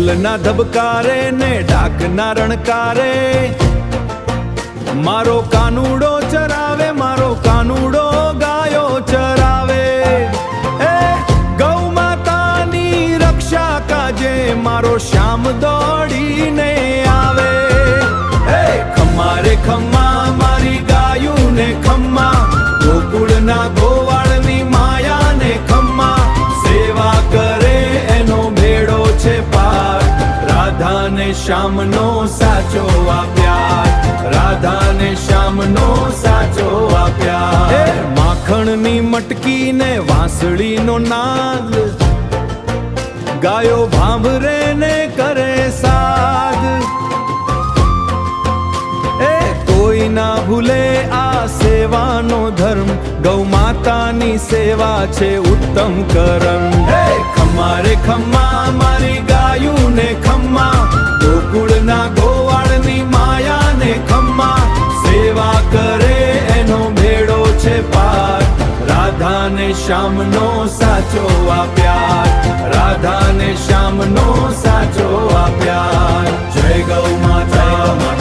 ઢોલના ધબકારે ને ડાકના રણકારે મારો કાનુડો ચરાવે, મારો કાનુડો ગાયો ચરાવે. એ ગૌ માતાની રક્ષા કાજે મારો શ્યામ દોડીને આવે. એ ખમ્મા રે ખમ્મા મારી ગાયું ને ખમ્મા, ગોકુળના ગોવાળની માયા ને ખમ્મા. સેવા કરે એનો બેડો છે પાર, રાધા ને શ્યામનો સાચો આ પ્યાર, રાધા ને શ્યામનો સાચો આ પ્યાર. માખણની મટકી ને વાંસળીનો નાદ, ગાયો ભાંભરે ને કરે સાદ. એ કોઈ ના ભૂલે આ સેવાનો ધર્મ, ગૌ માતાની સેવા છે ઉત્તમ કરમ. હે ખમ્મા રે ખમ્મા મારી ગાયું ને ખમ્મા, ગોકુળના ગોવાળની માયા ને ખમ્મા. સેવા કરે એનો બેડો છે પાર, રાધા ને શ્યામનો સાચો આ પ્યાર, રાધા ને શ્યામનો સાચો આ પ્યાર. જય ગૌ માતા.